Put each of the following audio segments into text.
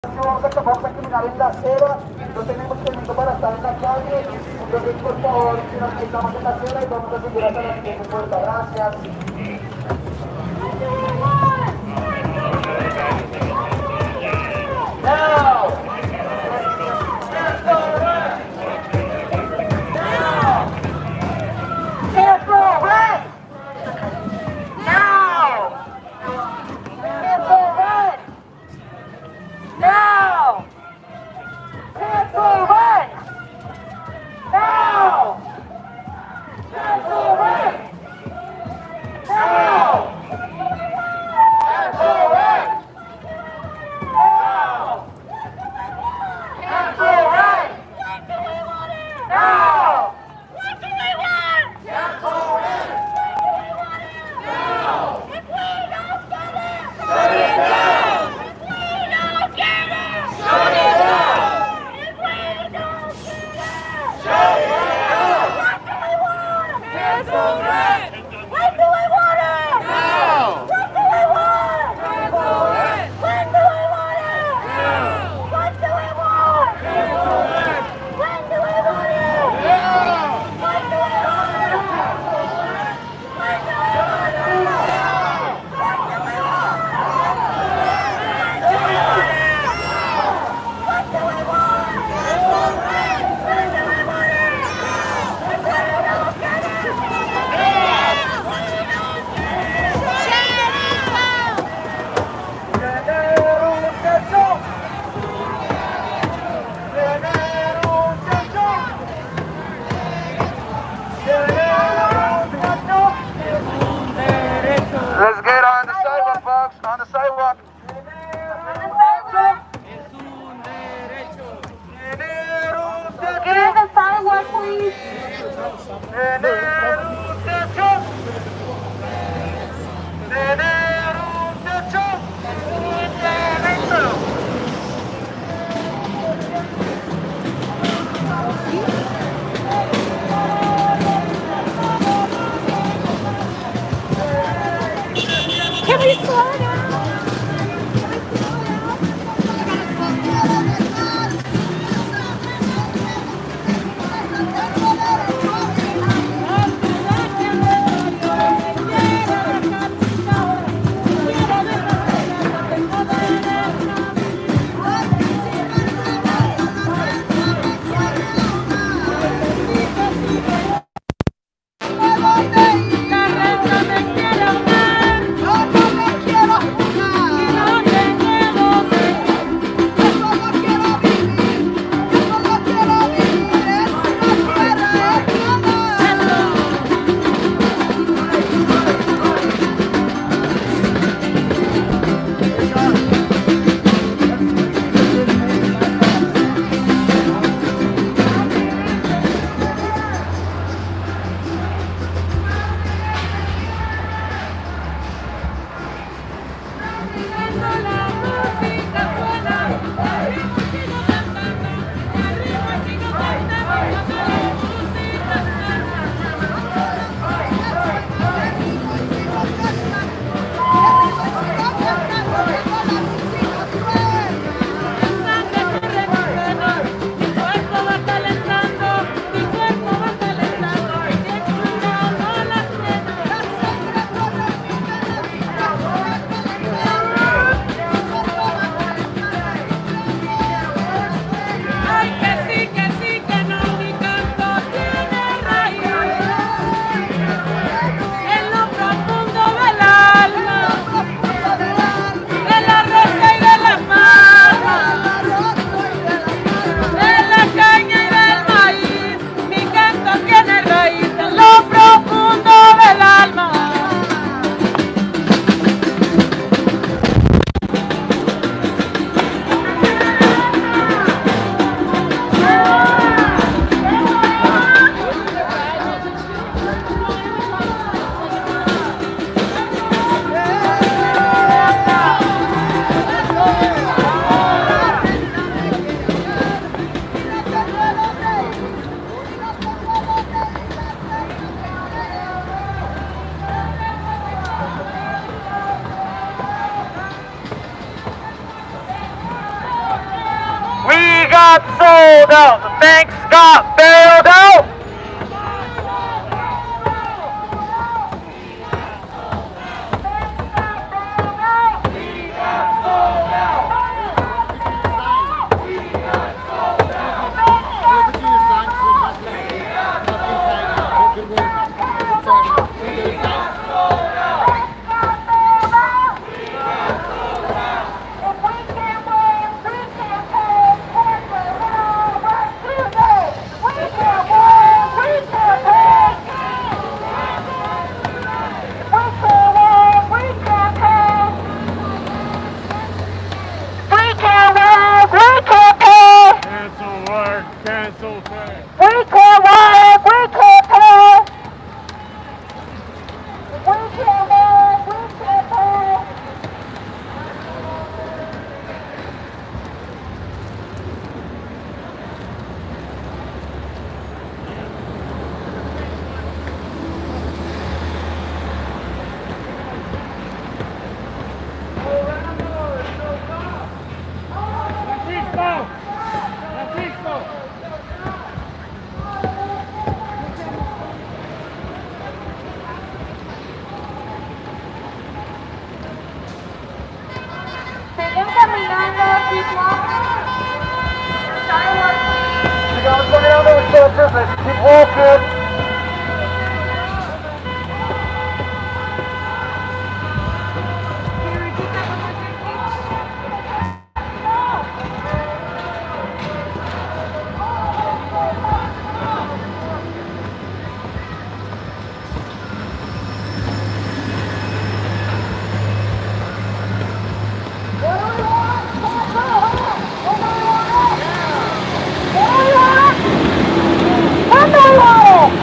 Vamos a acabar de terminar en la acera, no tenemos permiso para estar en la calle, entonces por favor, si nos estamos en la acera y vamos a seguir hasta la siguiente puerta, gracias. Now! Now! got sold out. The banks got bailed out. Sigamos caminando muchachos, let's keep walking. What do you want?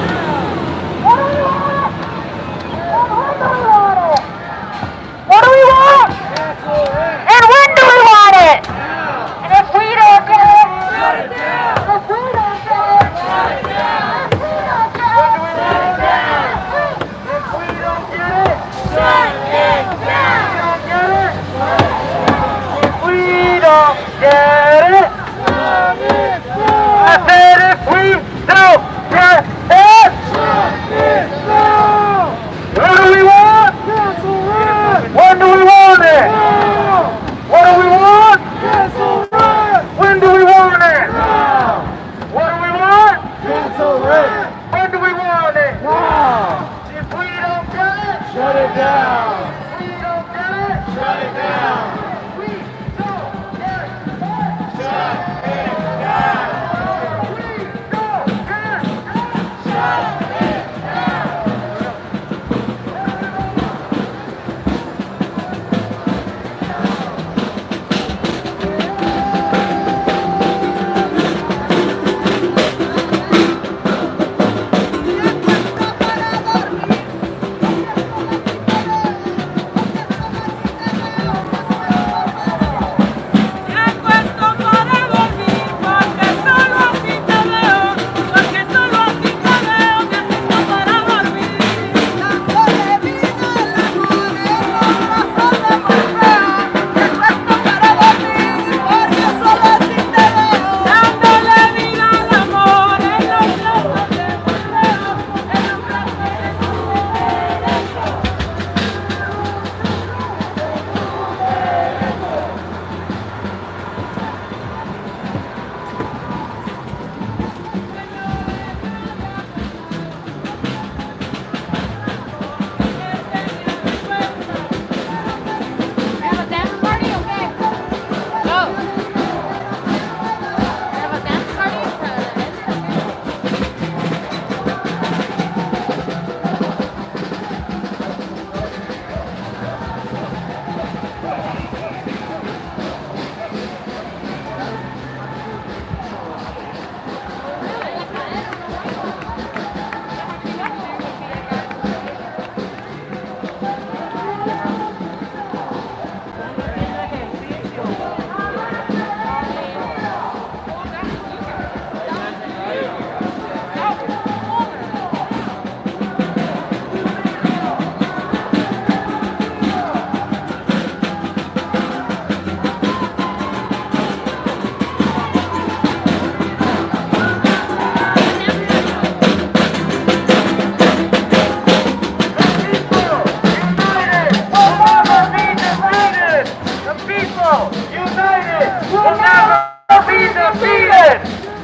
will never be defeated.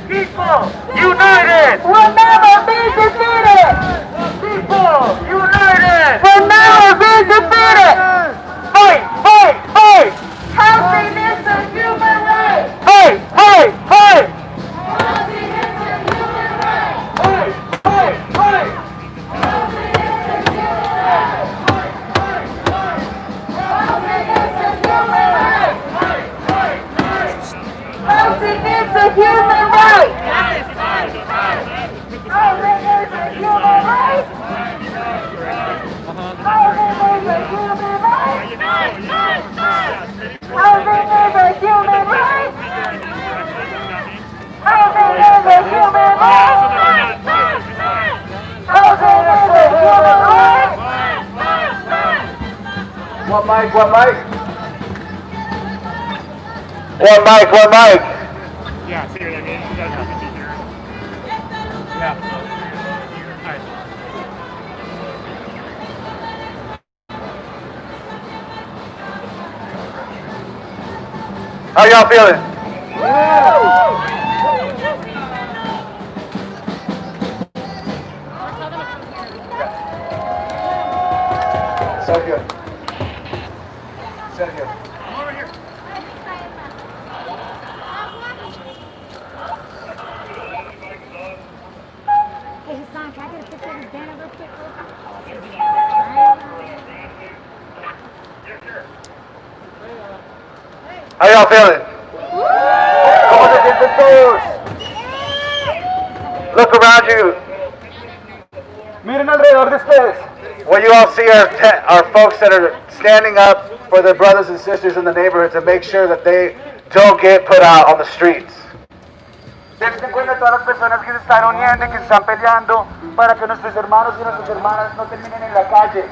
People united will never be defeated. People united Will never be defeated. Fight, fight, fight. Housing is a human right. Fight, fight, fight. Housing is a human right. Fight, fight, fight. Housing is a human right. Housing is a human right. Housing is a human right. Housing is a human right. Housing is a human right. Housing is a human right. Housing is a human right. Housing is a human right. One mic, one mic. One mic, one mic. Yeah, see what I mean? You guys have to be here. Yeah. Alright. How y'all feeling? So good. So good. Hey Hassan, can I get a picture of this banner real quick? How y'all feeling? ¿Cómo se sienten todos? Look around you. Miren alrededor de ustedes. What you all see are folks that are standing up for their brothers and sisters in the neighborhood to make sure that they don't get put out on the streets. Dense cuenta de todas las personas que se están uniendo y que se están peleando para que nuestros hermanos y nuestras hermanas no terminen en la calle.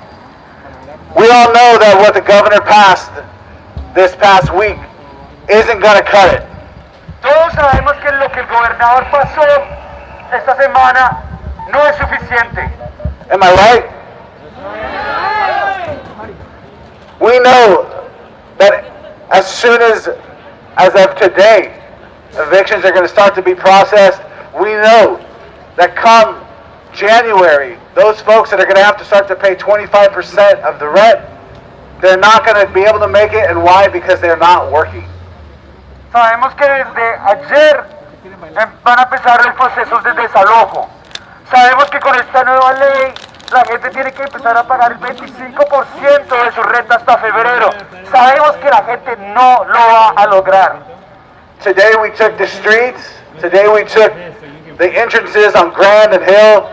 We all know that what the governor passed this past week isn't going to cut it. Todos sabemos que lo que el gobernador pasó esta semana no es suficiente. Am I right? We know that as soon as of today, evictions are going to start to be processed. We know that come January, those folks that are going to have to start to pay 25% of the rent, they're not going to be able to make it. And why? Because they're not working. Sabemos que desde ayer van a empezar los procesos de desalojo. Sabemos que con esta nueva ley la gente tiene que empezar a pagar el 25% de su renta hasta febrero. Sabemos que la gente no lo va a lograr. Today we took the streets. Today we took the entrances on Grand and Hill.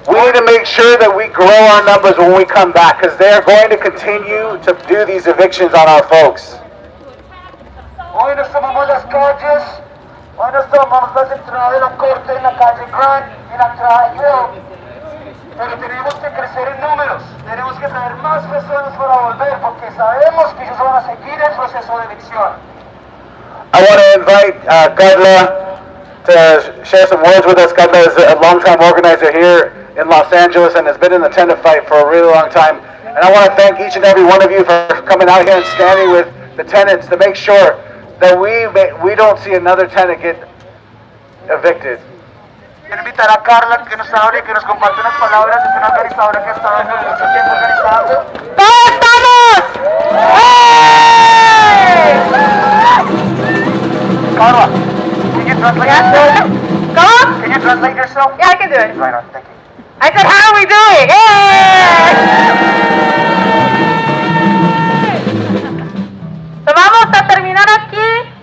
We need to make sure that we grow our numbers when we come back, because they're going to continue to do these evictions on our folks. Hoy nos tomamos las calles, hoy nos tomamos las entradas de la corte en la calle Grand y la entrada de Hill. Pero tenemos que crecer en números, tenemos que traer más personas para volver, porque sabemos que ellos van a seguir el proceso de evicción. I want to invite Jardula to share some words with us. Jardula is a long-time organizer here in Los Angeles and has been in the tenant fight for a really long time. And I want to thank each and every one of you for coming out here and standing with the tenants to make sure that we don't see another tenant get evicted. Quiero invitar a Carla que nos hable y que nos comparte unas palabras. Es una organizadora que ha estado mucho tiempo organizando. ¡Todos estamos! Carla, can you translate yourself? ¿Cómo? Can you translate yourself? Yeah, I can do it. Right on, thank you. I said, how are we doing? So vamos a terminar aquí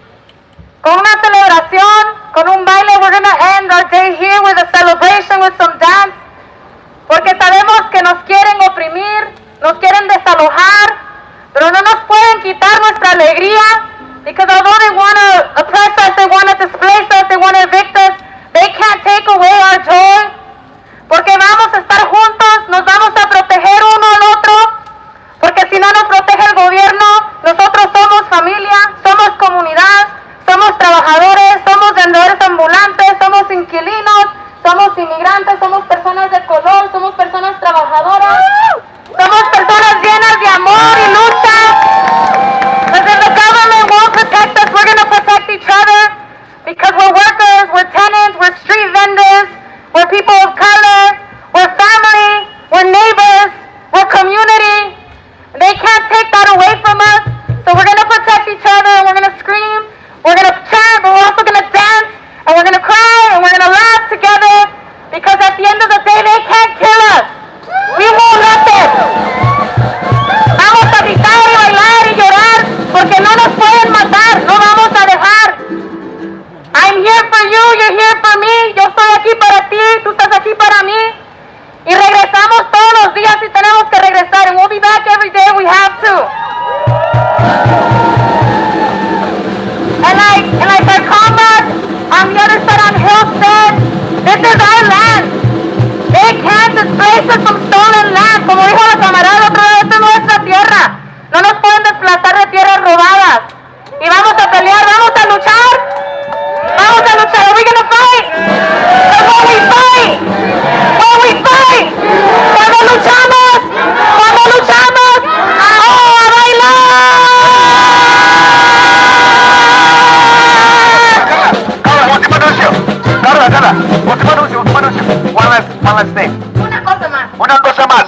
con una celebración, con un baile. We're going to end our day here with a celebration, with some dance. Porque sabemos que nos quieren oprimir, nos quieren desalojar, pero no nos pueden quitar nuestra alegría. Because although they want to oppress us, they want to displace us, they want to evict us, they can't take away our joy. Porque vamos a estar juntos, nos vamos a proteger uno al otro. Porque si no nos protege el gobierno, nosotros somos familia, somos comunidad, somos trabajadores, somos vendedores ambulantes, somos inquilinos, somos inmigrantes, somos personas de color, somos personas trabajadoras, somos personas llenas de amor y lucha. Because the government won't stolen land. Como dijo la camarada otra vez, esta es nuestra tierra. No nos pueden desplazar de tierras robadas. Y vamos a pelear, vamos a luchar. Vamos a luchar. Are we gonna fight? That's what we fight. When we fight. Cuando luchamos. Cuando luchamos. ¡Oh, a bailar! Carla, último anuncio. One last thing. Una cosa más.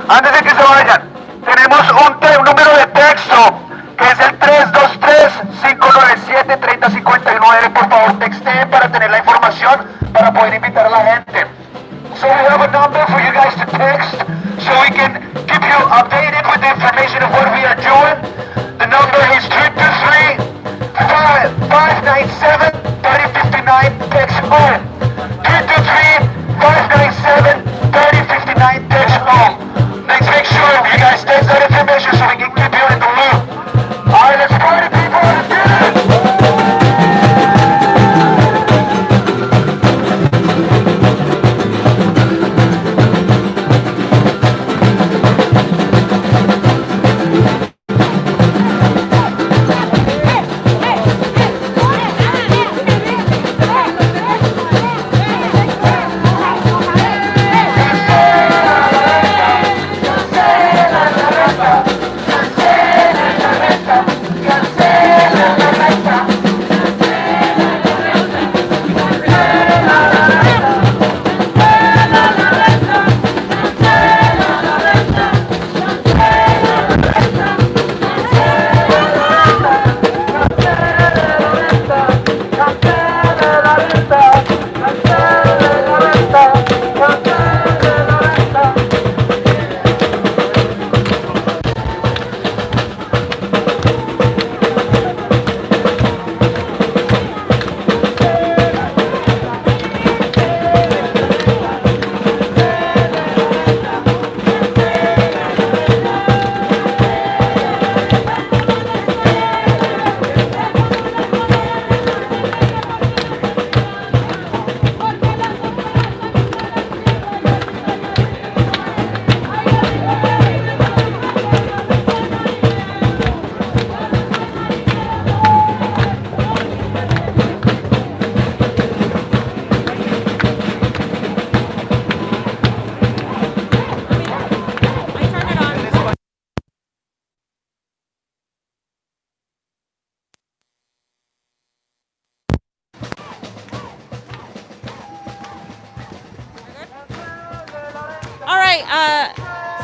Antes de que se vayan, tenemos un número de texto que es el 323-597-3059. Por favor, texten para tener la información para poder invitar a la gente. So we have a number for you guys to text so we can keep you updated with the information of what we are doing. The number is 323-597-3059. Text home. 323-597-3059. Text home. Let's make sure you guys text that information so we can keep you in the loop. Alright, let's party, people. Let's get it.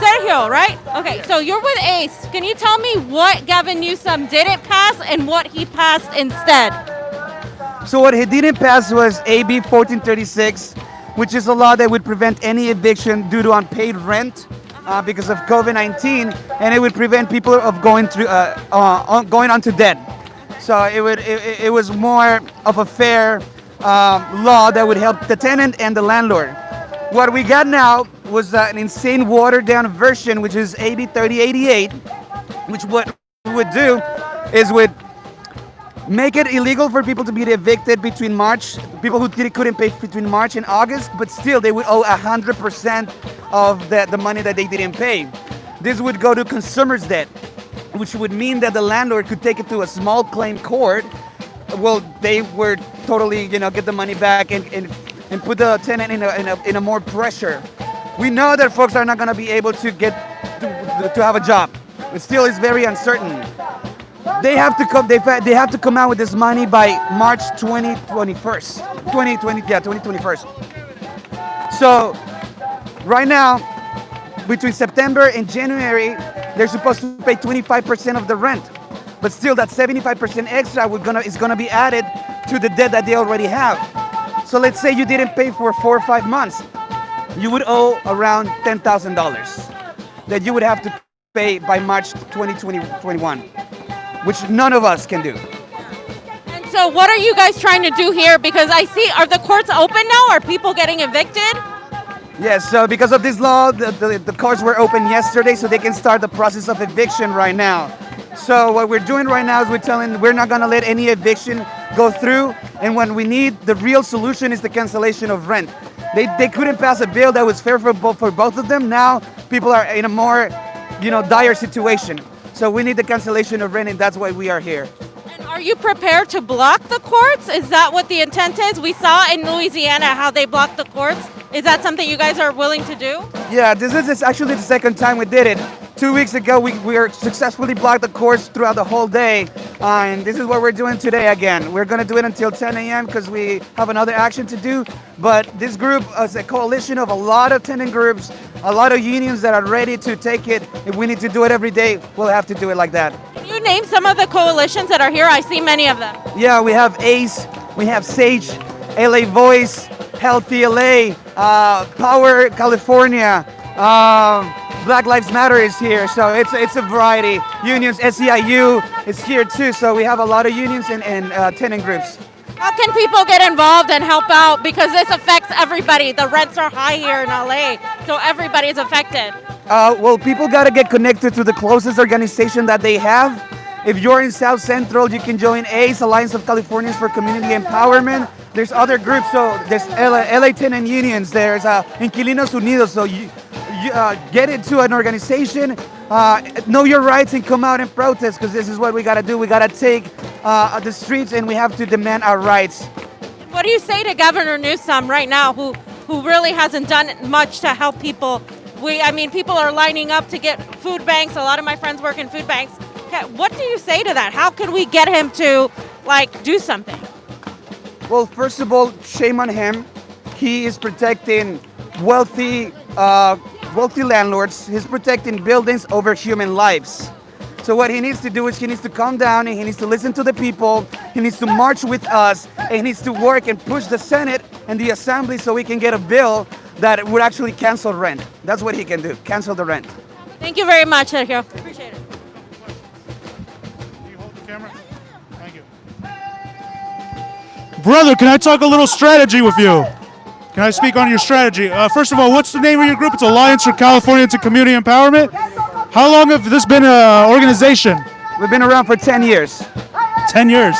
Sergio, right? Okay, so you're with Ace. Can you tell me what Gavin Newsom didn't pass and what he passed instead? So what he didn't pass was AB 1436, which is a law that would prevent any eviction due to unpaid rent because of COVID-19, and it would prevent people of going onto debt. So it was more of a fair law that would help the tenant and the landlord. What we got now was an insane watered down version, which is AB 3088, which what it would do is would make it illegal for people to be evicted between March, people who couldn't pay between March and August, but still they would owe 100% of the money that they didn't pay. This would go to consumer's debt, which would mean that the landlord could take it to a small claim court. Well, they were totally, get the money back and put the tenant in a more pressure. We know that folks are not going to be able to get to have a job. It still is very uncertain. They have to come. They have to come out with this money by March 2021. So right now, between September and January, they're supposed to pay 25% of the rent, but still that 75% extra is gonna be added to the debt that they already have. So let's say you didn't pay for 4 or 5 months, you would owe around $10,000 that you would have to pay by March 2021, which none of us can do. And so what are you guys trying to do here? Because I see, are the courts open now? Are people getting evicted? Yes, so because of this law, the courts were open yesterday, so they can start the process of eviction right now. So what we're doing right now is we're not gonna let any eviction go through, and when we need, the real solution is the cancellation of rent. They couldn't pass a bill that was fair for both of them. Now people are in a more, dire situation. So we need the cancellation of rent, and that's why we are here. And are you prepared to block the courts? Is that what the intent is? We saw in Louisiana how they blocked the courts. Is that something you guys are willing to do? Yeah, this is actually the second time we did it. 2 weeks ago, we successfully blocked the courts throughout the whole day, and this is what we're doing today again. We're going to do it until 10 a.m. because we have another action to do, but this group is a coalition of a lot of tenant groups, a lot of unions that are ready to take it. If we need to do it every day, we'll have to do it like that. Can you name some of the coalitions that are here? I see many of them. Yeah, we have ACE, we have SAGE, LA Voice, Healthy LA, Power California, Black Lives Matter is here, so it's a variety. Unions, SEIU is here too, so we have a lot of unions and tenant groups. How can people get involved and help out? Because this affects everybody. The rents are high here in LA, so everybody is affected. Well, people got to get connected to the closest organization that they have. If you're in South Central, you can join ACE, Alliance of Californians for Community Empowerment. There's other groups, so there's LA tenant unions, there's Inquilinos Unidos, so you get into an organization, know your rights, and come out and protest, because this is what we got to do. We got to take the streets, and we have to demand our rights. What do you say to Governor Newsom right now, who really hasn't done much to help people? People are lining up to get food banks. A lot of my friends work in food banks. What do you say to that? How can we get him to do something? Well, first of all, shame on him. He is protecting wealthy landlords. He's protecting buildings over human lives. So what he needs to do is he needs to calm down, and he needs to listen to the people. He needs to march with us, and he needs to work and push the Senate and the Assembly so we can get a bill that would actually cancel rent. That's what he can do, cancel the rent. Thank you very much, Sergio. Appreciate it. Can you hold the camera? Thank you. Brother, can I talk a little strategy with you? Can I speak on your strategy? First of all, what's the name of your group? It's Alliance for Californians and Community Empowerment. How long have this been an organization? We've been around for 10 years. 10 years.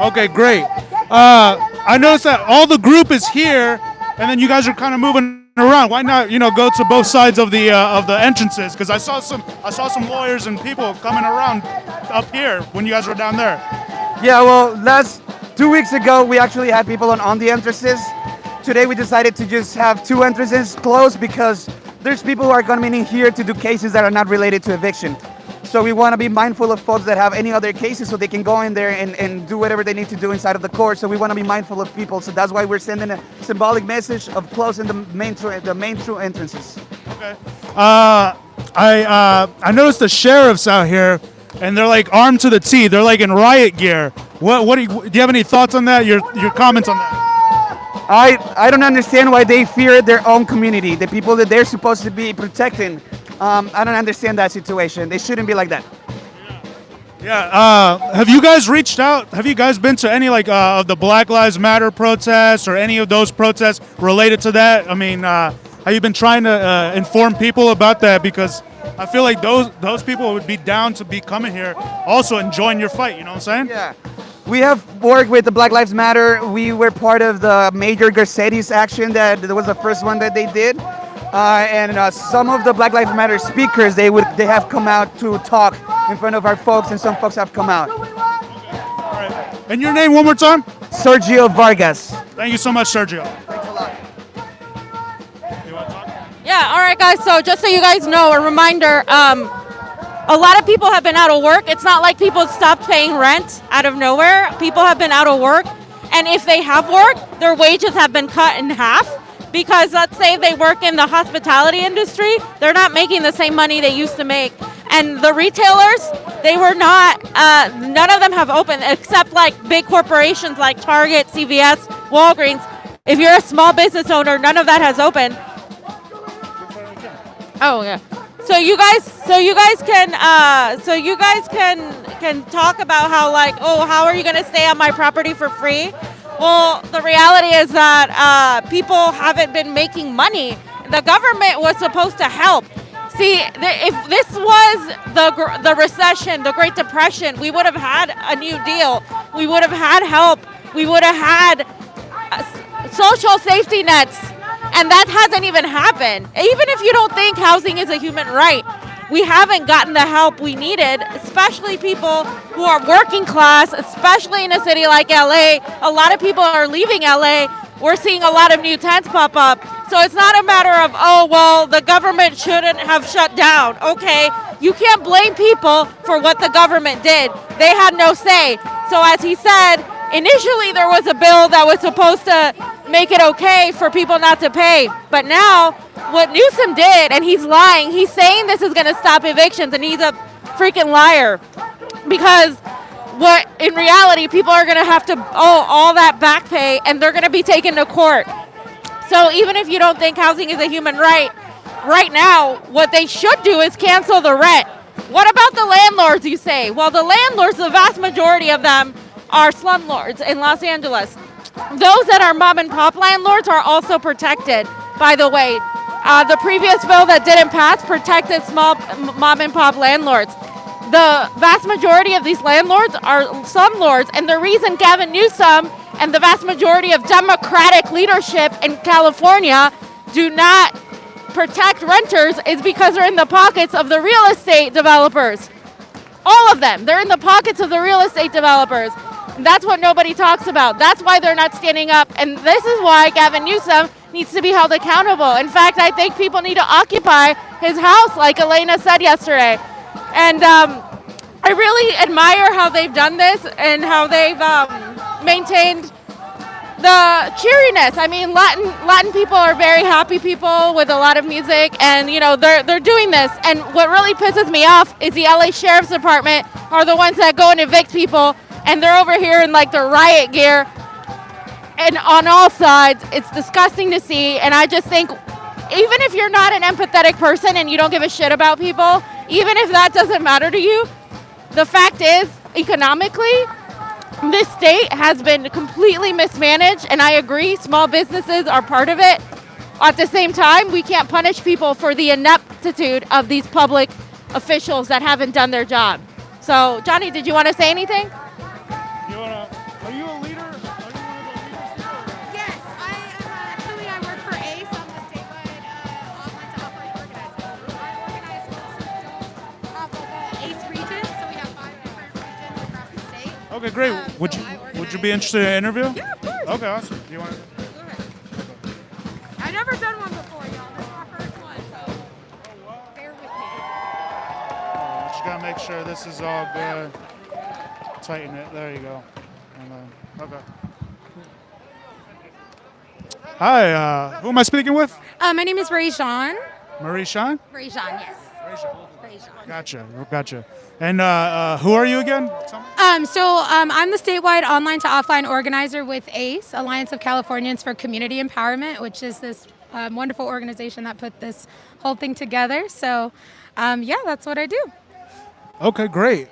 Okay, great. I noticed that all the group is here, and then you guys are kind of moving around. Why not, go to both sides of the entrances? Because I saw some lawyers and people coming around up here when you guys were down there. Yeah, well, last 2 weeks ago, we actually had people on the entrances. Today we decided to just have 2 entrances closed because there's people who are coming in here to do cases that are not related to eviction. So we want to be mindful of folks that have any other cases so they can go in there and do whatever they need to do inside of the court. So we want to be mindful of people. So that's why we're sending a symbolic message of closing the main true entrances. Okay. I noticed the sheriffs out here, and they're armed to the teeth. They're in riot gear. Do you have any thoughts on that? Your comments on that? I don't understand why they fear their own community, the people that they're supposed to be protecting. I don't understand that situation. They shouldn't be like that. Yeah. Have you guys reached out? Have you guys been to any of the Black Lives Matter protests or any of those protests related to that? I mean, have you been trying to inform people about that? Because I feel like those people would be down to be coming here also and join your fight. You know what I'm saying? Yeah. We have worked with the Black Lives Matter. We were part of the major Garcetti's action that was the first one that they did. And some of the Black Lives Matter speakers, they have come out to talk in front of our folks, and some folks have come out. Okay. All right. And your name one more time? Sergio Vargas. Thank you so much, Sergio. Thanks a lot. You want to talk? Yeah, all right, guys. So just so you guys know, a reminder, a lot of people have been out of work. It's not like people stopped paying rent out of nowhere. People have been out of work. And if they have worked, their wages have been cut in half. Because let's say they work in the hospitality industry, they're not making the same money they used to make. And the retailers, they were not, none of them have opened except big corporations like Target, CVS, Walgreens. If you're a small business owner, none of that has opened. Oh yeah. So you guys can talk about how how are you going to stay on my property for free? Well, the reality is that people haven't been making money. The government was supposed to help. See, if this was the recession, the Great Depression, we would have had a New Deal. We would have had help. We would have had social safety nets. And that hasn't even happened. Even if you don't think housing is a human right, we haven't gotten the help we needed, especially people who are working class, especially in a city like LA. A lot of people are leaving LA. We're seeing a lot of new tents pop up. So it's not a matter of, oh, well, the government shouldn't have shut down. Okay, you can't blame people for what the government did. They had no say. So as he said, initially there was a bill that was supposed to make it okay for people not to pay. But now what Newsom did, and he's lying, he's saying this is going to stop evictions, and he's a freaking liar. Because what in reality, people are going to have to owe all that back pay, and they're going to be taken to court. So even if you don't think housing is a human right, right now, what they should do is cancel the rent. What about the landlords, you say? Well, the landlords, the vast majority of them are slumlords in Los Angeles. Those that are mom and pop landlords are also protected, by the way. The previous bill that didn't pass protected small mom and pop landlords. The vast majority of these landlords are slumlords, and the reason Gavin Newsom and the vast majority of Democratic leadership in California do not protect renters is because they're in the pockets of the real estate developers. All of them. They're in the pockets of the real estate developers. That's what nobody talks about. That's why they're not standing up. And this is why Gavin Newsom needs to be held accountable. In fact, I think people need to occupy his house, like Elena said yesterday. And I really admire how they've done this and how they've maintained the cheeriness. I mean, Latin people are very happy people with a lot of music, and you know they're doing this. And what really pisses me off is the LA Sheriff's Department are the ones that go and evict people, and they're over here in like their riot gear. And on all sides, it's disgusting to see. And I just think, even if you're not an empathetic person and you don't give a shit about people, even if that doesn't matter to you, the fact is, economically, this state has been completely mismanaged, and I agree, small businesses are part of it. At the same time, we can't punish people for the ineptitude of these public officials that haven't done their job. So, Jonny, did you want to say anything? Are you a leader? Yes, I work for ACE. I'm the statewide online to offline organizer. I organize also have like a ACE region, so we have 5 different regions across the state. Okay, great. Would you be interested in an interview? Yeah, of course. Okay, awesome. Do you want to? Go ahead. I've never done one before, y'all. This is my first one, so bear with me. Just gotta make sure this is all good. Tighten it. There you go. And okay. Hi. Who am I speaking with? My name is Ray-Jean. Marie Sean? Ray-Jean, yes. Gotcha. And who are you again? I'm the statewide online to offline organizer with ACE, Alliance of Californians for Community Empowerment, which is this wonderful organization that put this whole thing together. So, that's what I do. Okay, great.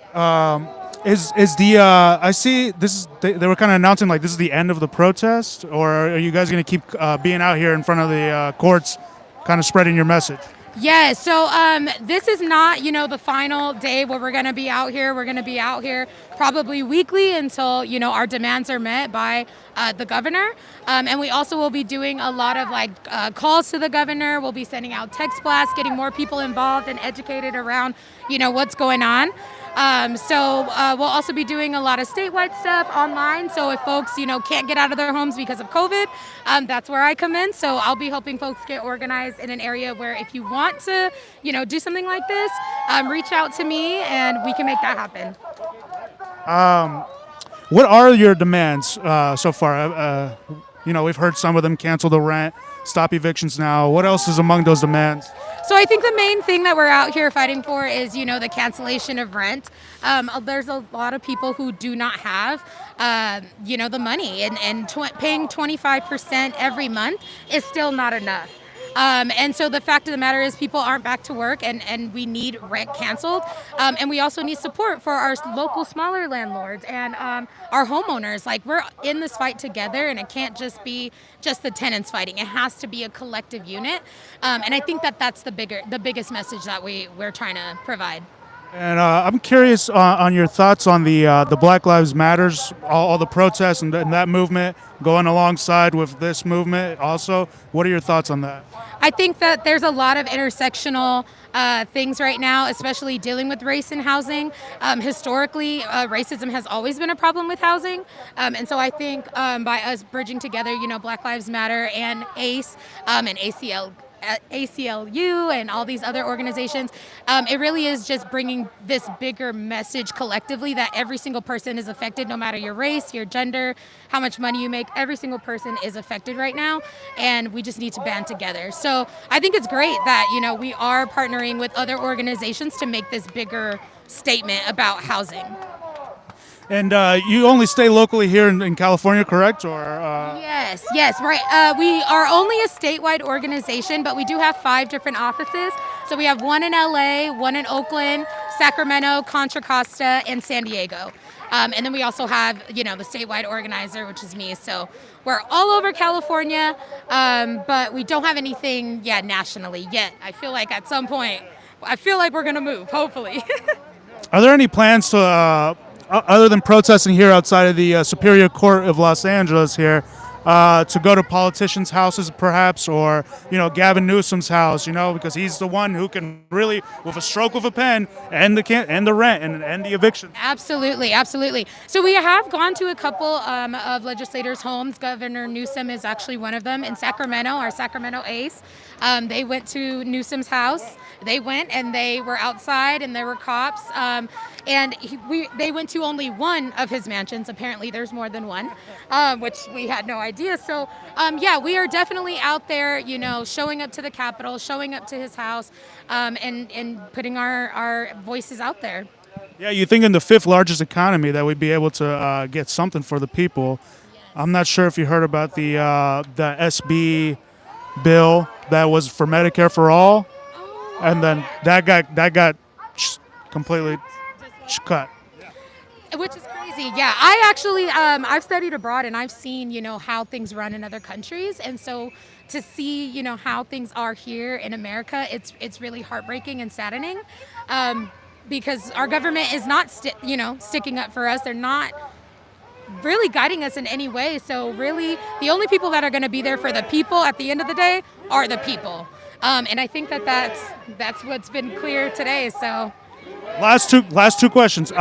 Is the I see this is they were kind of announcing like this is the end of the protest, or are you guys going to keep being out here in front of the courts, kind of spreading your message? Yeah, so this is not, the final day where we're going to be out here. We're going to be out here probably weekly until, our demands are met by the governor. And we also will be doing a lot of calls to the governor. We'll be sending out text blasts, getting more people involved and educated around, what's going on. We'll also be doing a lot of statewide stuff online. So if folks, can't get out of their homes because of COVID, that's where I come in. So I'll be helping folks get organized in an area where if you want to, do something like this, reach out to me and we can make that happen. What are your demands so far? We've heard some of them: cancel the rent, stop evictions now. What else is among those demands? So I think the main thing that we're out here fighting for is, the cancellation of rent. There's a lot of people who do not have, the money, and paying 25% every month is still not enough. And so the fact of the matter is people aren't back to work, and we need rent canceled. And we also need support for our local smaller landlords and our homeowners. Like, we're in this fight together, and it can't just be just the tenants fighting. It has to be a collective unit. And I think that's the biggest message that we're trying to provide. And I'm curious on your thoughts on the Black Lives Matters, all the protests and that movement going alongside with this movement. Also, what are your thoughts on that? I think that there's a lot of intersectional things right now, especially dealing with race in housing. Historically, racism has always been a problem with housing. And so I think by us bridging together, Black Lives Matter and ACE and ACLU and all these other organizations, it really is just bringing this bigger message collectively that every single person is affected, no matter your race, your gender, how much money you make. Every single person is affected right now, and we just need to band together. So I think it's great that we are partnering with other organizations to make this bigger statement about housing. And you only stay locally here in California, correct? Or Yes, right. We are only a statewide organization, but we do have 5 different offices. So we have one in LA, one in Oakland, Sacramento, Contra Costa, and San Diego. And then we also have, the statewide organizer, which is me. So we're all over California, but we don't have anything nationally yet. I feel like at some point, we're going to move, hopefully. are there any plans to, other than protesting here outside of the Superior Court of Los Angeles here, to go to politicians' houses perhaps, or Gavin Newsom's house, because he's the one who can really, with a stroke of a pen, end the rent and end the eviction. Absolutely. So we have gone to a couple of legislators' homes. Governor Newsom is actually one of them in Sacramento, our Sacramento ACE. They went to Newsom's house. They went and they were outside and there were cops. And they went to only one of his mansions. Apparently there's more than one, which we had no idea. So we are definitely out there, showing up to the Capitol, showing up to his house, and putting our voices out there. Yeah, you think in the 5th largest economy that we'd be able to get something for the people. Yes. I'm not sure if you heard about the SB bill that was for Medicare for all, and then that got completely cut. Which is crazy. Yeah, I actually I've studied abroad and I've seen how things run in other countries, and so to see how things are here in America, it's really heartbreaking and saddening, because our government is not sticking up for us. They're not really guiding us in any way. So really, the only people that are going to be there for the people at the end of the day are the people. And I think that's what's been clear today. So last two questions.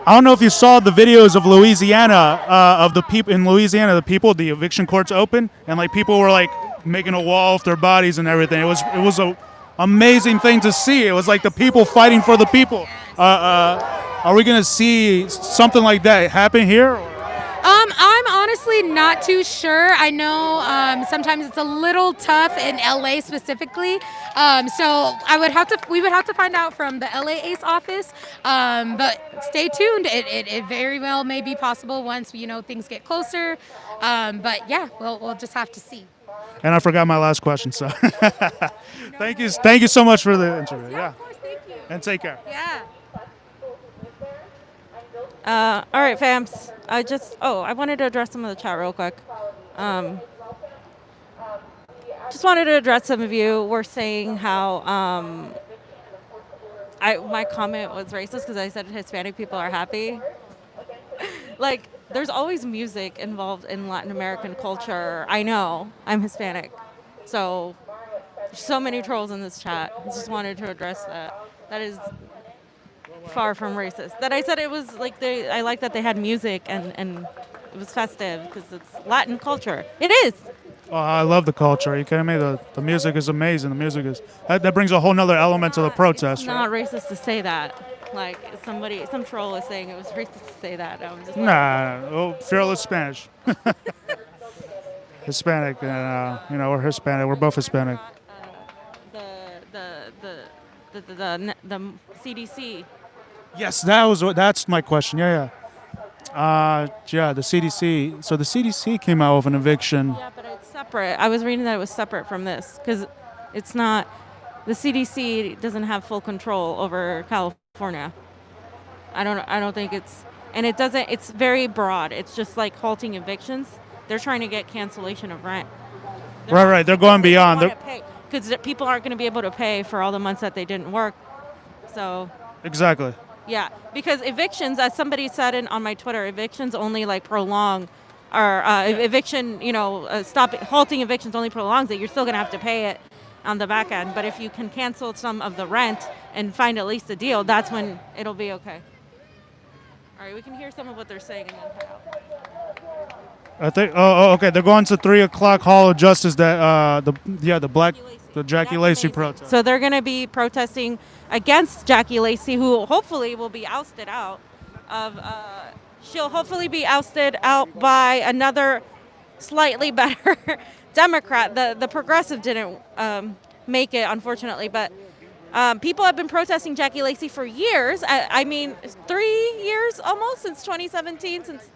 I don't know if you saw the videos of Louisiana, of the people in Louisiana, the eviction courts open, and people were making a wall with their bodies and everything. It was a amazing thing to see. It was like the people fighting for the people. Are we going to see something like that happen here? I'm honestly not too sure. I know sometimes it's a little tough in LA specifically. So we would have to find out from the LA ACE office. But stay tuned. It very well may be possible once things get closer. But yeah, we'll just have to see. And I forgot my last question. So thank you so much for the interview. Yeah, of course, thank you. And take care. Yeah. All right, fams. I wanted to address some of the chat real quick. Just wanted to address some of you were saying how my comment was racist because I said Hispanic people are happy. There's always music involved in Latin American culture. I know. I'm Hispanic. So many trolls in this chat. I just wanted to address that. That is far from racist. That I said it was I like that they had music and it was festive because it's Latin culture. It is. Oh, I love the culture. Are you kidding me? The music is amazing. The music is that brings a whole nother element to the protest. It's not racist to say that. Some troll is saying it was racist to say that. I was just Fiorella's Spanish. Hispanic, we're Hispanic. We're both Hispanic. The CDC. Yes, that's my question. Yeah. The CDC. So the CDC came out with an eviction. Yeah, but it's separate. I was reading that it was separate from this because it's not. The CDC doesn't have full control over California. I don't think it's, and it doesn't. It's very broad. It's just like halting evictions. They're trying to get cancellation of rent. Right. They're going beyond. Because people aren't going to be able to pay for all the months that they didn't work. So Exactly. yeah, because evictions, as somebody said on my Twitter, evictions only like prolong, or eviction, halting evictions only prolongs it. You're still gonna have to pay it on the back end. But if you can cancel some of the rent and find at least a deal, that's when it'll be okay. All right, we can hear some of what they're saying and then cut out. I think. Oh, okay. They're going to 3 o'clock Hall of Justice. That the Jackie Lacey protest. So they're going to be protesting against Jackie Lacey, who hopefully will be ousted out of. She'll hopefully be ousted out by another slightly better Democrat. The progressive didn't make it, unfortunately, but. People have been protesting Jackie Lacey for years. I mean, 3 years almost, since 2017, since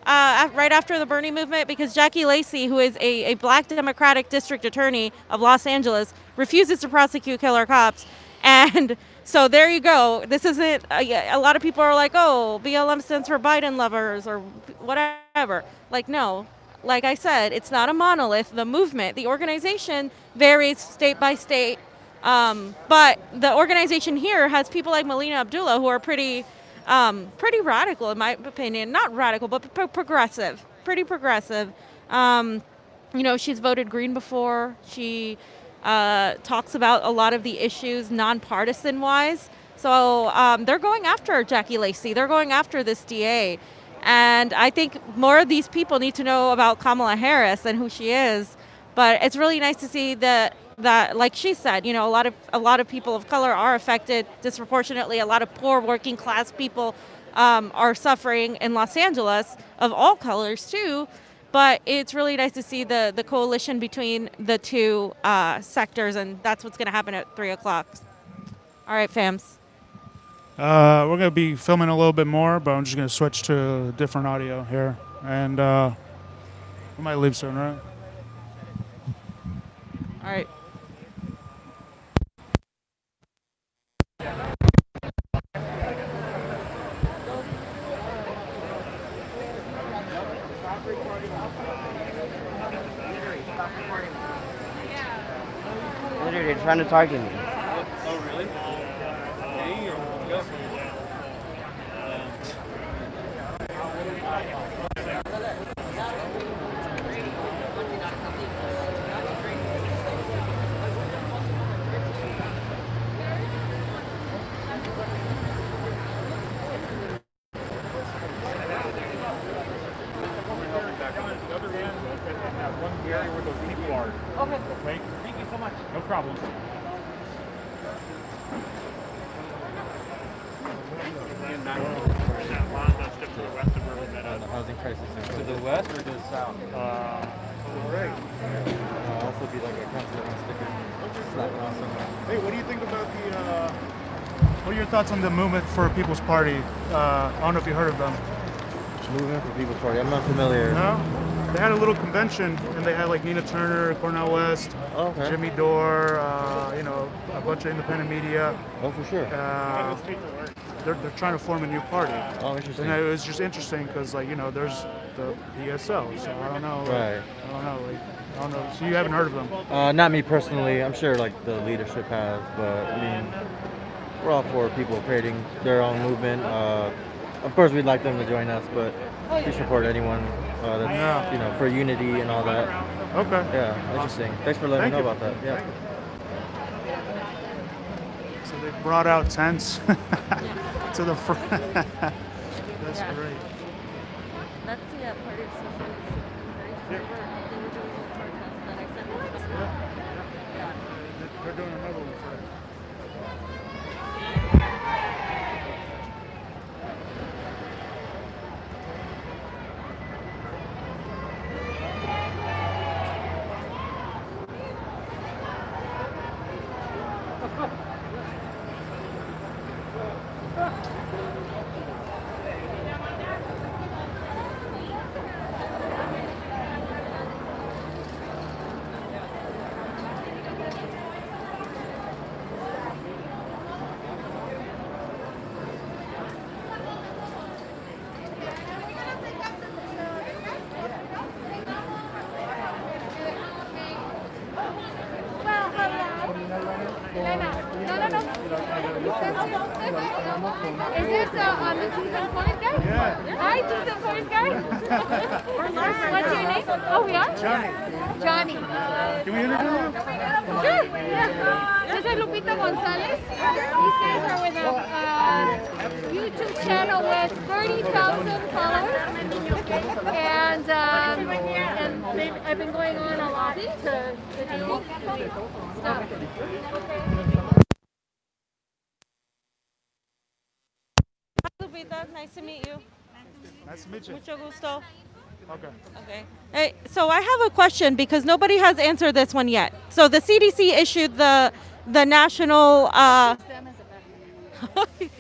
right after the Bernie movement, because Jackie Lacey, who is a black Democratic district attorney of Los Angeles, refuses to prosecute killer cops. And so there you go. This isn't, a lot of people are like, oh, BLM stands for Biden lovers or whatever. Like, no. Like I said, it's not a monolith. The movement, the organization varies state by state. But the organization here has people like Melina Abdullah, who are pretty radical, in my opinion. Not radical, but progressive. Pretty progressive. She's voted green before. She talks about a lot of the issues nonpartisan-wise. So they're going after Jackie Lacey. They're going after this DA. And I think more of these people need to know about Kamala Harris and who she is. But it's really nice to see that like she said, a lot of people of color are affected disproportionately. A lot of poor working class people are suffering in Los Angeles, of all colors too. But it's really nice to see the coalition between the two sectors, and that's what's going to happen at 3 o'clock. All right, fams. We're going to be filming a little bit more, but I'm just going to switch to different audio here. And we might leave soon, right? All right. They're trying to target me. Oh, really? Okay, let's go. Okay. Thank you so much. No problem. The housing crisis. To the west or to the south? Right. Also be like a counselor on sticker. Slap it on somewhere. Hey, what do you think about what are your thoughts on the Movement for People's Party? I don't know if you heard of them. Movement for People's Party. I'm not familiar. No? They had a little convention, and they had like Nina Turner, Cornel West, Jimmy Dore, a bunch of independent media. Oh, for sure. They're trying to form a new party. Oh, interesting. And it was just interesting because, there's the PSL, so I don't know. Right. I don't know. So you haven't heard of them? Not me personally. I'm sure the leadership has, but I mean, we're all for people creating their own movement. Of course, we'd like them to join us, but we support anyone that's for unity and all that. Okay. Yeah, interesting. Thanks for letting me know about that. Yeah. So they brought out tents to the front. That's great. That's the part of socialism. They were doing a protest that I said. Yeah. They're doing another one. Is this the Choose and Forest guy? Yeah. Hi, Choose and Forest guy. What's your name? Oh, we are? Johnny. Can we interview you? Sure. Yeah. This is Lupita Gonzalez. These guys are with a YouTube channel with 30,000 followers. And I've been going on a lot to do stuff. Lupita, nice to meet you. Nice to meet you. Mucho gusto. Okay. Okay. Hey, so I have a question because nobody has answered this one yet. So the CDC issued the national.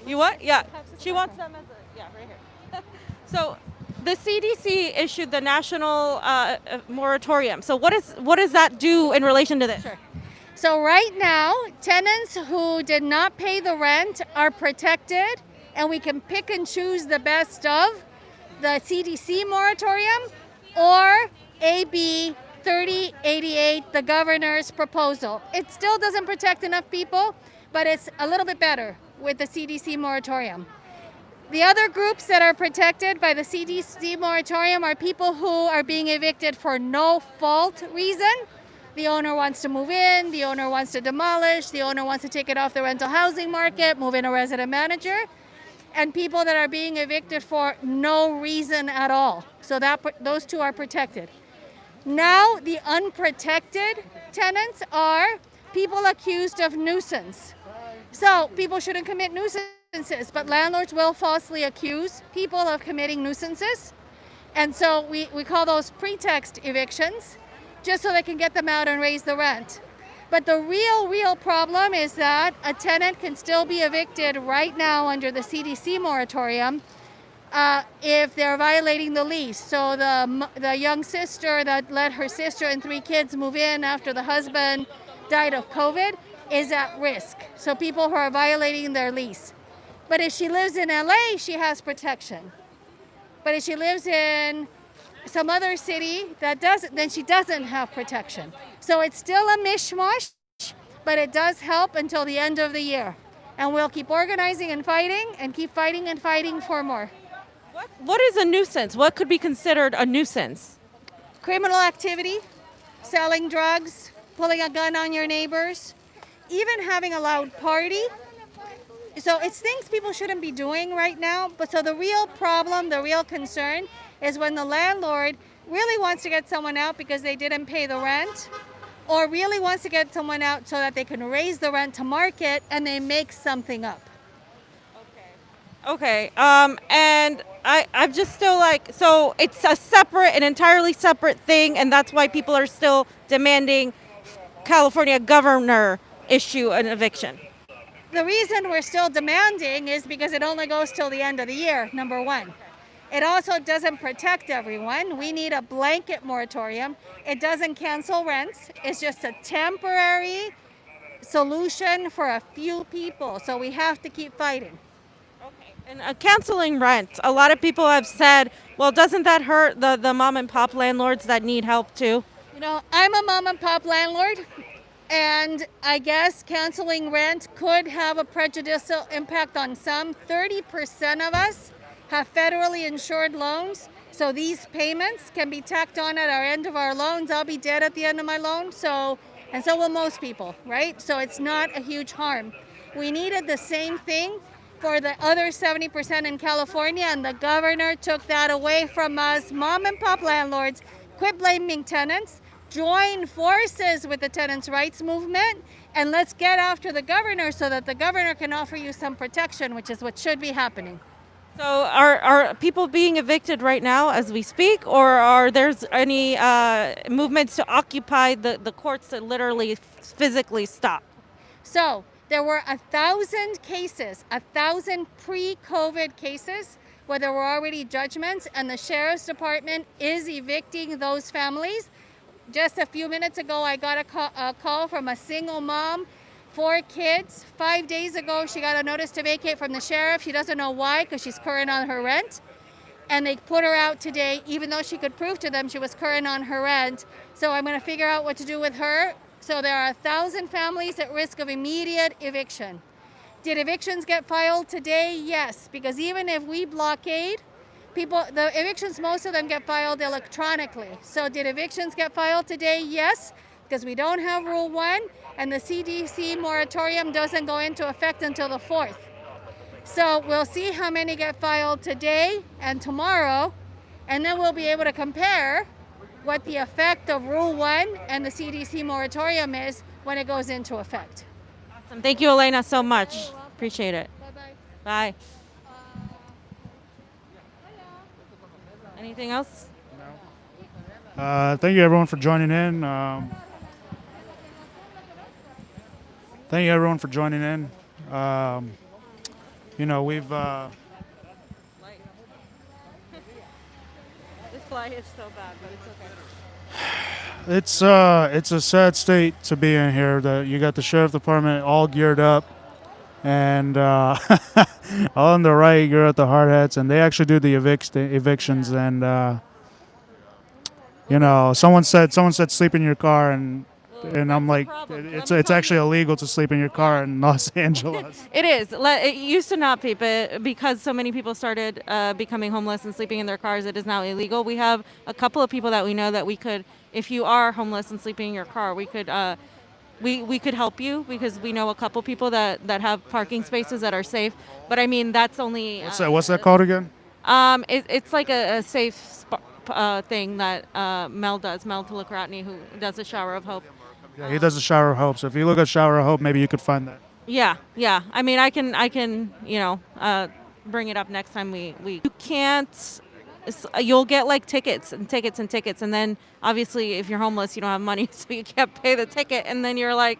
You what? Yeah. She wants them as a, yeah, right here. So the CDC issued the national moratorium. So what does that do in relation to this? Sure. So right now, tenants who did not pay the rent are protected, and we can pick and choose the best of the CDC moratorium or AB 3088, the governor's proposal. It still doesn't protect enough people, but it's a little bit better with the CDC moratorium. The other groups that are protected by the CDC moratorium are people who are being evicted for no fault reason. The owner wants to move in, the owner wants to demolish, the owner wants to take it off the rental housing market, move in a resident manager, and people that are being evicted for no reason at all. So those two are protected. Now the unprotected tenants are people accused of nuisance. So people shouldn't commit nuisances, but landlords will falsely accuse people of committing nuisances. And so we call those pretext evictions, just so they can get them out and raise the rent. But the real problem is that a tenant can still be evicted right now under the CDC moratorium if they're violating the lease. So the young sister that let her sister and 3 kids move in after the husband died of COVID is at risk. So people who are violating their lease. But if she lives in LA, she has protection. But if she lives in some other city that doesn't, then she doesn't have protection. So it's still a mishmash, but it does help until the end of the year. And we'll keep organizing and keep fighting and fighting for more. What is a nuisance? What could be considered a nuisance? Criminal activity, selling drugs, pulling a gun on your neighbors, even having a loud party. So it's things people shouldn't be doing right now. But so the real problem, the real concern is when the landlord really wants to get someone out because they didn't pay the rent, or really wants to get someone out so that they can raise the rent to market and they make something up. Okay. And I'm just still like, so it's an entirely separate thing, and that's why people are still demanding California governor issue an eviction. The reason we're still demanding is because it only goes till the end of the year, number one. It also doesn't protect everyone. We need a blanket moratorium. It doesn't cancel rents. It's just a temporary solution for a few people. So we have to keep fighting. Okay. And canceling rent, a lot of people have said, well, doesn't that hurt the mom and pop landlords that need help too? You know, I'm a mom and pop landlord, and I guess canceling rent could have a prejudicial impact on some. 30% of us have federally insured loans, so these payments can be tacked on at our end of our loans. I'll be dead at the end of my loan, and so will most people, right? So it's not a huge harm. We needed the same thing for the other 70% in California, and the governor took that away from us. Mom and pop landlords, quit blaming tenants, join forces with the tenants' rights movement, and let's get after the governor so that the governor can offer you some protection, which is what should be happening. So are people being evicted right now as we speak, or are there any movements to occupy the courts that literally physically stop? So there were 1,000 cases, 1,000 pre-COVID cases where there were already judgments, and the sheriff's department is evicting those families. Just a few minutes ago, I got a call from a single mom, 4 kids. 5 days ago, she got a notice to vacate from the sheriff. She doesn't know why, because she's current on her rent. And they put her out today, even though she could prove to them she was current on her rent. So I'm going to figure out what to do with her. So there are 1,000 families at risk of immediate eviction. Did evictions get filed today? Yes, because even if we blockade, the evictions, most of them get filed electronically. So did evictions get filed today? Yes, because we don't have Rule 1 and the CDC moratorium doesn't go into effect until the 4th. So we'll see how many get filed today and tomorrow, and then we'll be able to compare what the effect of Rule 1 and the CDC moratorium is when it goes into effect. Awesome. Thank you, Elena, so much. Appreciate it. Bye-bye. Bye. Anything else? Thank you everyone for joining in. Thank you everyone for joining in. You know, we've This fly is so bad, but it's okay. it's a sad state to be in here. That you got the sheriff department all geared up, and on the right you're at the hard hats, and they actually do the evictions. And you know, someone said sleep in your car, and I'm like, it's actually illegal to sleep in your car in Los Angeles. It is. It used to not be, but because so many people started becoming homeless and sleeping in their cars, it is now illegal. We have a couple of people that we know that we could, if you are homeless and sleeping in your car, we could we could help you, because we know a couple people that have parking spaces that are safe. But I mean, that's only What's that called again? It's like a safe thing that Mel Tillicratney, who does a Shower of Hope. Yeah, he does a Shower of Hope. So if you look at Shower of Hope, maybe you could find that. Yeah. I mean, I can bring it up next time we. You can't. You'll get like tickets, and then obviously if you're homeless, you don't have money, so you can't pay the ticket, and then you're like,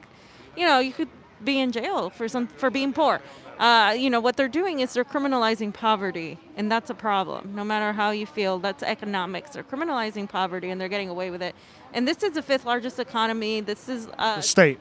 you could be in jail for being poor. What they're doing is they're criminalizing poverty, and that's a problem. No matter how you feel, that's economics. They're criminalizing poverty, and they're getting away with it. And this is the 5th largest economy. This is The state.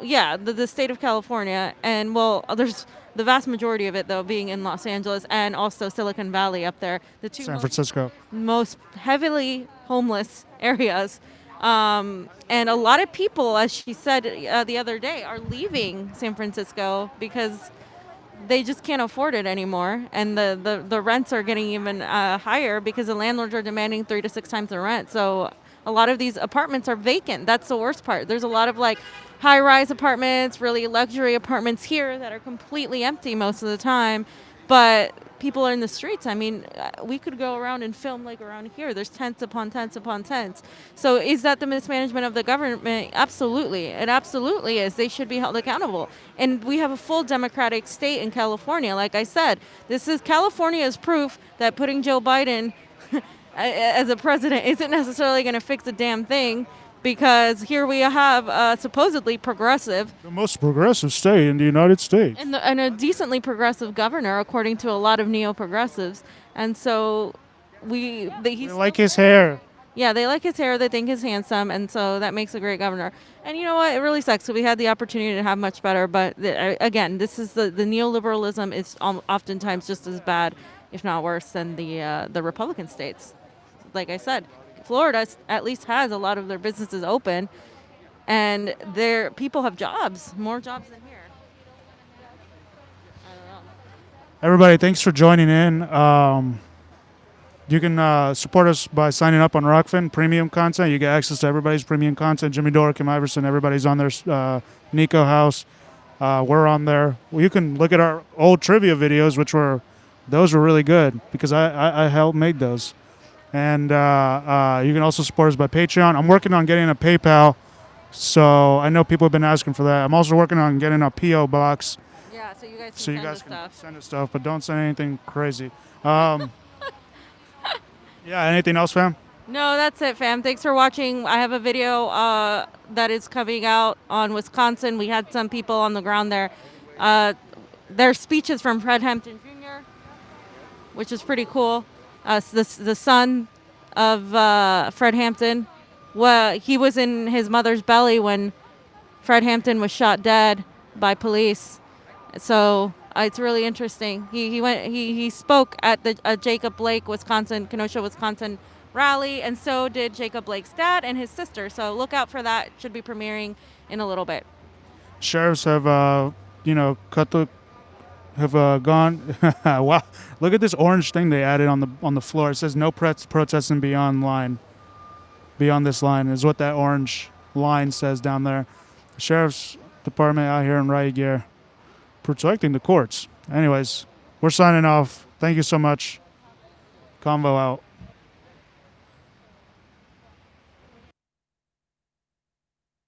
Yeah, the state of California, and there's the vast majority of it though being in Los Angeles and also Silicon Valley up there. The two San Francisco. most heavily homeless areas. And a lot of people, as she said the other day, are leaving San Francisco because they just can't afford it anymore. And the rents are getting even higher because the landlords are demanding 3 to 6 times the rent. So a lot of these apartments are vacant. That's the worst part. There's a lot of like high-rise apartments, really luxury apartments here that are completely empty most of the time. But people are in the streets. I mean, we could go around and film like around here. There's tents upon tents upon tents. So is that the mismanagement of the government? Absolutely. It absolutely is. They should be held accountable. And we have a full democratic state in California. Like I said, California is proof that putting Joe Biden as a president isn't necessarily going to fix a damn thing, because here we have supposedly progressive. The most progressive state in the United States. And a decently progressive governor, according to a lot of neo-progressives. And so they like his hair. Yeah, they like his hair. They think he's handsome. And so that makes a great governor. And you know what? It really sucks. So we had the opportunity to have much better. But again, this is the neoliberalism is oftentimes just as bad, if not worse, than the Republican states. Like I said, Florida at least has a lot of their businesses open, and their people have jobs, more jobs than here. I don't know. Everybody, thanks for joining in. You can support us by signing up on Rokfin, premium content. You get access to everybody's premium content. Jimmy, Dore, Iversen, everybody's on there. Niko House, we're on there. Well, you can look at our old trivia videos, those were really good because I helped make those. And you can also support us by Patreon. I'm working on getting a PayPal, so I know people have been asking for that. I'm also working on getting a P.O. box. Yeah, so you guys can send us stuff, but don't send anything crazy. Yeah, anything else, fam? No, that's it, fam. Thanks for watching. I have a video that is coming out on Wisconsin. We had some people on the ground there. There's speeches from Fred Hampton Jr., which is pretty cool. The son of Fred Hampton, he was in his mother's belly when Fred Hampton was shot dead by police. So it's really interesting. He spoke at the Jacob Blake, Kenosha, Wisconsin rally, and so did Jacob Blake's dad and his sister. So look out for that. It should be premiering in a little bit. Sheriffs have cut the have gone. Wow, look at this orange thing they added on the floor. It says no protesting beyond this line is what that orange line says down there. The sheriff's department out here in riot gear, protecting the courts. Anyways, we're signing off. Thank you so much. Convo out.